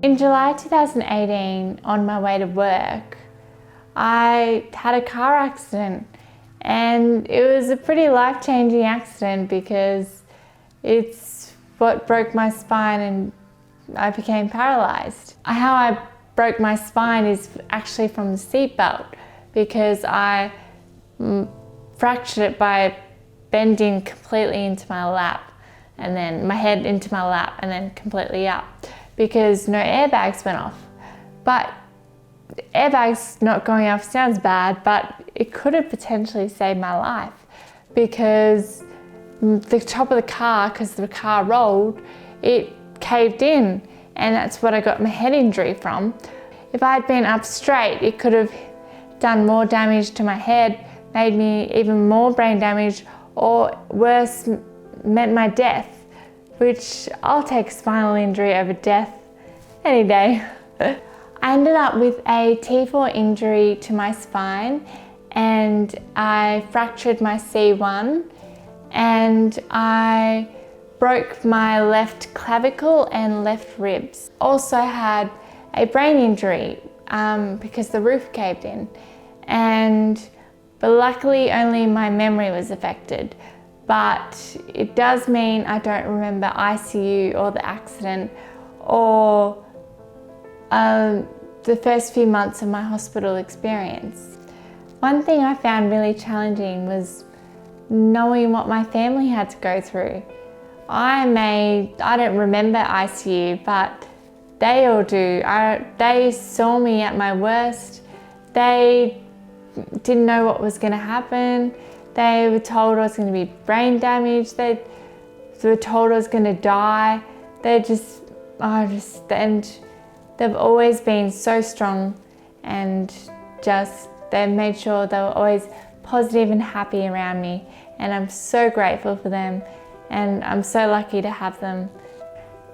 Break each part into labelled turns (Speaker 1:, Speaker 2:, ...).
Speaker 1: In July 2018, on my way to work, I had a car accident, and it was a pretty life-changing accident because it's what broke my spine and I became paralysed. How I broke my spine is actually from the seatbelt, because I fractured it by bending completely into my lap, and then my head into my lap and then completely up, because no airbags went off. But airbags not going off sounds bad, but it could have potentially saved my life, because the top of the car, because the car rolled, it caved in, and that's what I got my head injury from. If I had been up straight, it could have done more damage to my head, made me even more brain damage, or worse, meant my death, which I'll take spinal injury over death any day. I ended up with a T4 injury to my spine, and I fractured my C1, and I broke my left clavicle and left ribs. Also had a brain injury because the roof caved in, but luckily only my memory was affected. But it does mean I don't remember ICU or the accident or the first few months of my hospital experience. One thing I found really challenging was knowing what my family had to go through. I don't remember ICU, but they all do. They saw me at my worst. They didn't know what was going to happen. They were told I was going to be brain damaged. They were told I was going to die. And they've always been so strong, and they made sure they were always positive and happy around me. And I'm so grateful for them, and I'm so lucky to have them.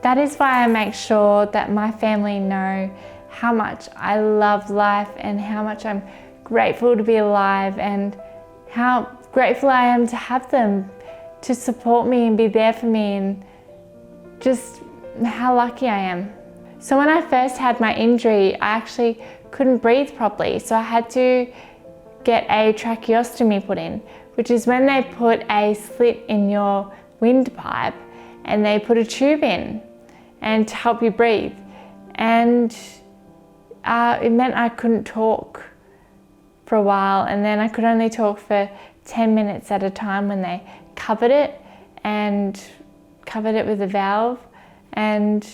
Speaker 1: That is why I make sure that my family know how much I love life and how much I'm grateful to be alive, and how grateful I am to have them to support me and be there for me, and just how lucky I am. So when I first had my injury, I actually couldn't breathe properly, so I had to get a tracheostomy put in, which is when they put a slit in your windpipe and they put a tube in and to help you breathe. And it meant I couldn't talk for a while, and then I could only talk for 10 minutes at a time when they covered it with a valve. And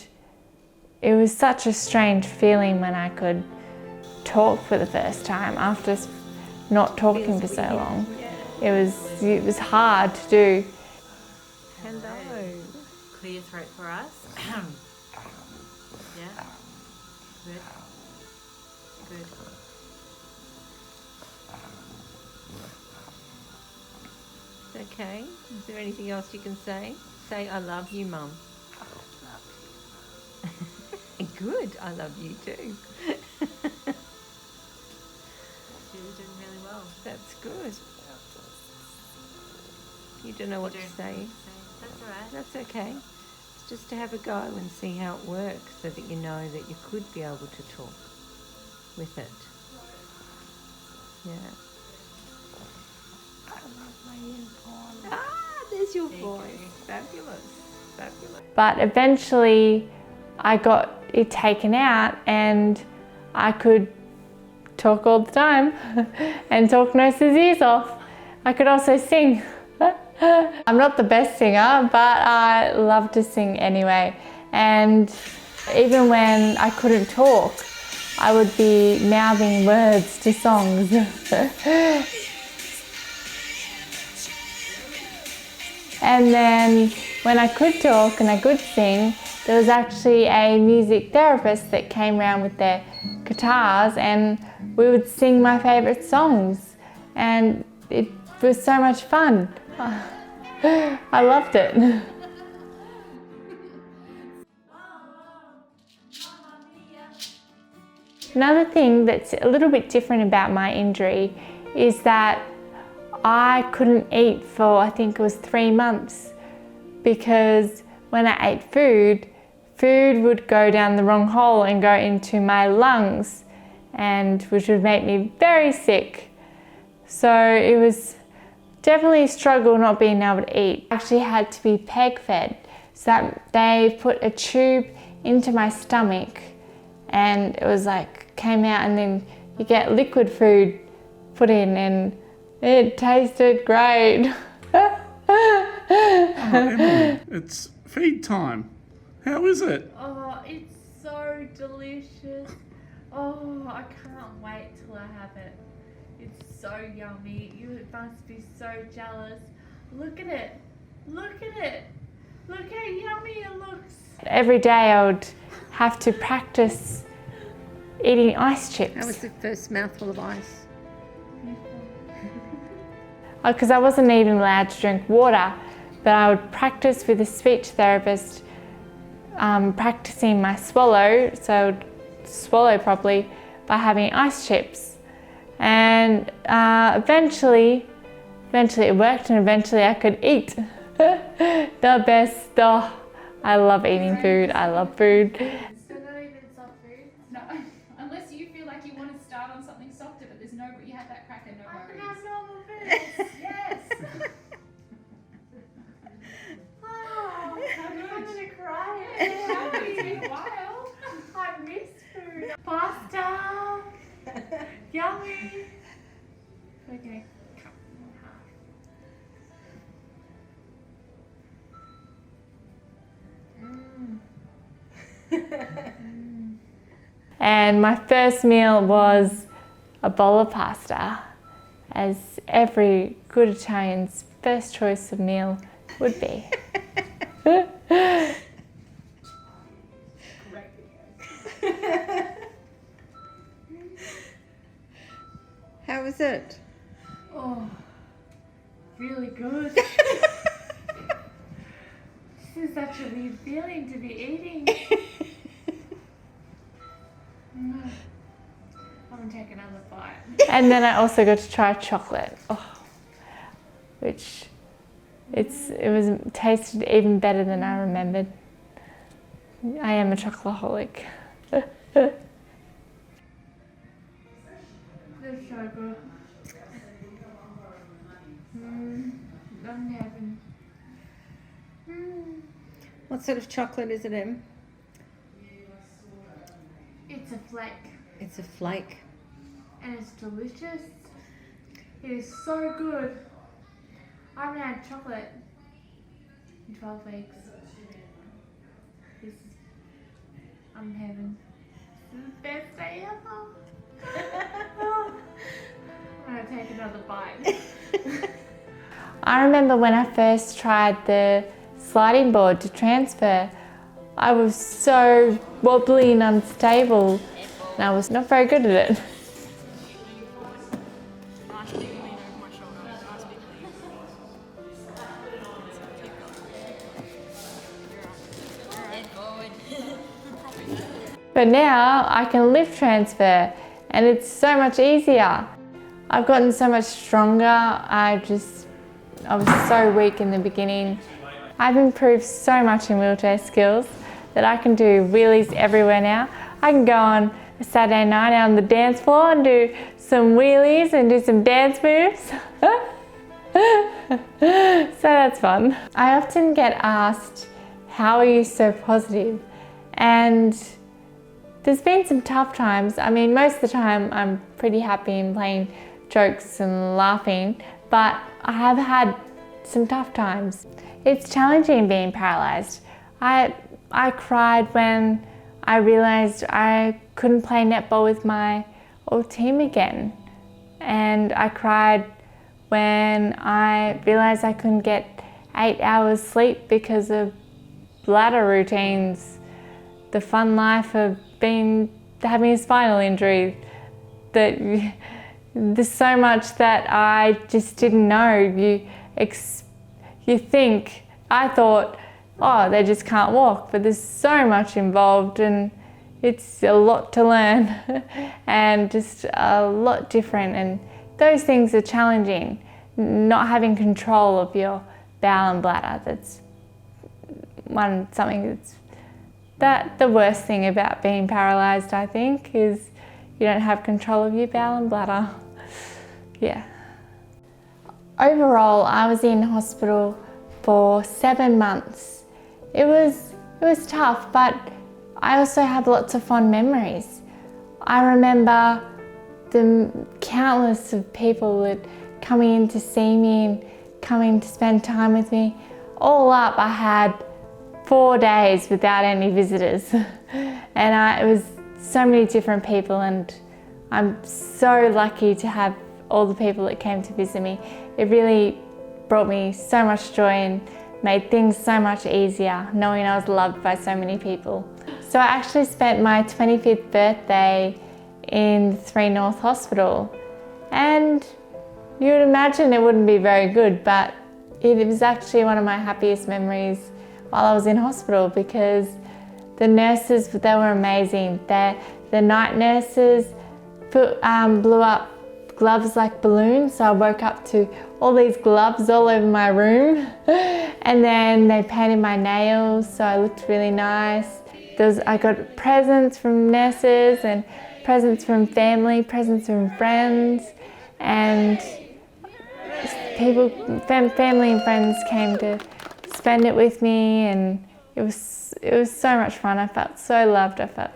Speaker 1: it was such a strange feeling when I could talk for the first time after not talking for so long. It was hard to do.
Speaker 2: Hello. Clear your throat for us. Yeah. Good. Good. Okay. Is there anything else you can say? Say, I love you, Mum. Good. I love you too. You're doing really well. That's good. You don't know what to say.
Speaker 3: That's all right.
Speaker 2: That's okay. It's just to have a go and see how it works, so that you know that you could be able to talk with it. Yeah. Ah, there's your voice. Fabulous. Fabulous.
Speaker 1: But eventually I got it taken out, and I could talk all the time and talk nurses' ears off. I could also sing. I'm not the best singer, but I love to sing anyway. And even when I couldn't talk, I would be mouthing words to songs. And then when I could talk and I could sing, there was actually a music therapist that came around with their guitars, and we would sing my favourite songs, and it was so much fun. I loved it. Another thing that's a little bit different about my injury is that I couldn't eat for, I think it was 3 months, because when I ate food food would go down the wrong hole and go into my lungs, and which would make me very sick. So it was definitely a struggle not being able to eat. I actually had to be peg fed, so that they put a tube into my stomach, and it was like came out, and then you get liquid food put in, and it tasted great.
Speaker 3: Oh, Emily, it's feed time. How is it?
Speaker 1: Oh, it's so delicious. Oh, I can't wait till I have it. It's so yummy. You must be so jealous. Look at it. Look at it. Look how yummy it looks. Every day I would have to practice eating ice chips.
Speaker 2: That was the first mouthful of ice.
Speaker 1: Because I wasn't even allowed to drink water, but I would practice with a speech therapist, practicing my swallow, so I would swallow properly by having ice chips. And eventually it worked, and eventually I could eat. The best. Oh, I love eating food. I love food.
Speaker 4: So not even soft food? No, unless you feel like you want to start on something softer, but there's no, you have that cracker, no worries.
Speaker 1: I can have normal food.
Speaker 4: Yes.
Speaker 1: Oh, I'm gonna cry.
Speaker 4: It's been a while.
Speaker 1: I miss food. Pasta. Yummy. Okay. And my first meal was a bowl of pasta, as every good Italian's first choice of meal would be.
Speaker 2: How was it?
Speaker 1: Oh, really good. This is such a weird feeling to be eating. I'm gonna take another bite. And then I also got to try chocolate, which it tasted even better than I remembered. I am a chocoholic. They're so good. I'm having.
Speaker 2: What sort of chocolate is it, Em?
Speaker 1: It's a flake,
Speaker 2: It's a flake.
Speaker 1: and it's delicious. It is so good. I haven't had chocolate in 12 weeks. This is, I'm having the best day ever. I'm gonna take another bite. I remember when I first tried the sliding board to transfer, I was so wobbly and unstable, and I was not very good at it. But now I can lift transfer, and it's so much easier. I've gotten so much stronger. I was so weak in the beginning. I've improved so much in wheelchair skills that I can do wheelies everywhere now. I can go on a Saturday night out on the dance floor and do some wheelies and do some dance moves. So that's fun. I often get asked, how are you so positive? And there's been some tough times. I mean, most of the time I'm pretty happy and playing jokes and laughing, but I have had some tough times. It's challenging being paralysed. I cried when I realised I couldn't play netball with my old team again. And I cried when I realised I couldn't get 8 hours sleep because of bladder routines. The fun life of having a spinal injury, that there's so much that I just didn't know. I thought, oh, they just can't walk, but there's so much involved, and it's a lot to learn and just a lot different, and those things are challenging. Not having control of your bowel and bladder, that's something that's the worst thing about being paralysed, I think, is you don't have control of your bowel and bladder. Yeah. Overall, I was in hospital for 7 months. It was tough, but I also have lots of fond memories. I remember the countless of people that coming in to see me and coming to spend time with me. All up, I had 4 days without any visitors. And it was so many different people, and I'm so lucky to have all the people that came to visit me. It really brought me so much joy and made things so much easier, knowing I was loved by so many people. So I actually spent my 25th birthday in 3 North Hospital, and you would imagine it wouldn't be very good, but it was actually one of my happiest memories while I was in hospital, because the nurses, they were amazing. The night nurses blew up gloves like balloons, so I woke up to all these gloves all over my room. And then they painted my nails, so I looked really nice. I got presents from nurses and presents from family, presents from friends, and family and friends came to spend it with me, and it was so much fun. I felt so loved. I felt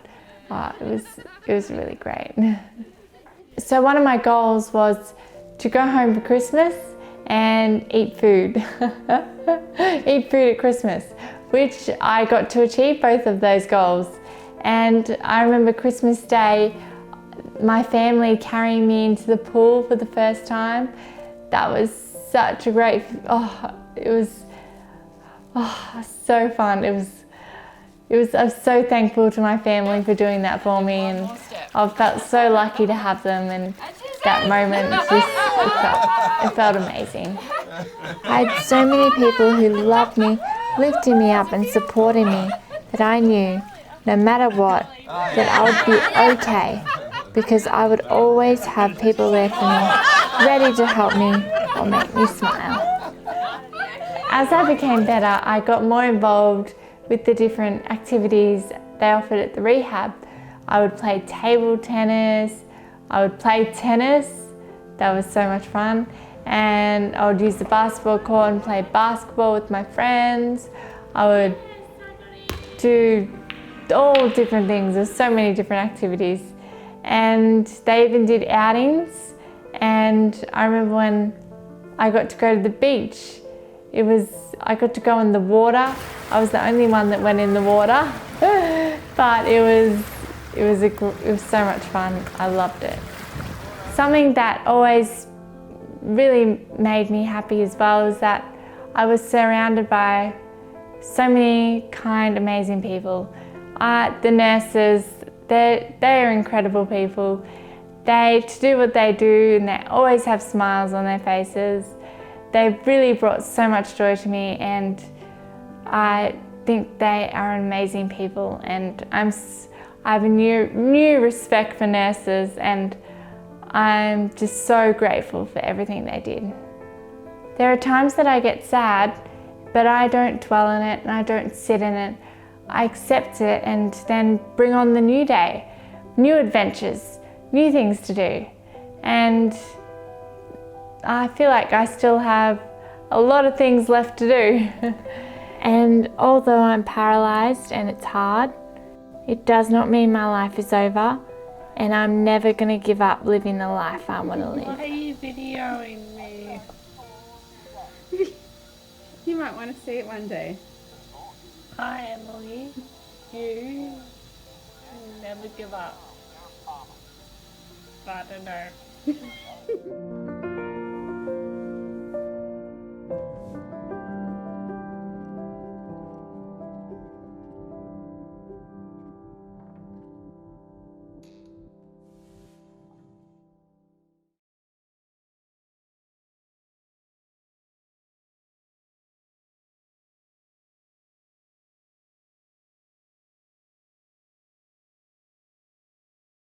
Speaker 1: it was really great. So one of my goals was to go home for Christmas and eat food. Eat food at Christmas, which I got to achieve both of those goals. And I remember Christmas Day, my family carrying me into the pool for the first time. That was such a great, it was so fun. I'm so thankful to my family for doing that for me, and I felt so lucky to have them, and that moment it felt amazing. I had so many people who loved me, lifting me up and supporting me, that I knew no matter what, that I would be okay, because I would always have people there for me, ready to help me or make me smile. As I became better, I got more involved with the different activities they offered at the rehab. I would play table tennis, I would play tennis, that was so much fun, and I would use the basketball court and play basketball with my friends. I would do all different things. There's so many different activities, and they even did outings. And I remember when I got to go to the beach, I got to go in the water. I was the only one that went in the water, but it was so much fun. I loved it. Something that always really made me happy as well is that I was surrounded by so many kind, amazing people. The nurses, they are incredible people. To do what they do, and they always have smiles on their faces. They've really brought so much joy to me, and I think they are amazing people, and I have a new respect for nurses, and I'm just so grateful for everything they did. There are times that I get sad, but I don't dwell in it and I don't sit in it. I accept it and then bring on the new day, new adventures, new things to do. And I feel like I still have a lot of things left to do. And although I'm paralysed and it's hard, it does not mean my life is over, and I'm never going to give up living the life I want to live.
Speaker 5: Why are you videoing me? You might want to see it one day.
Speaker 2: Hi Emily, you never give up. I don't know.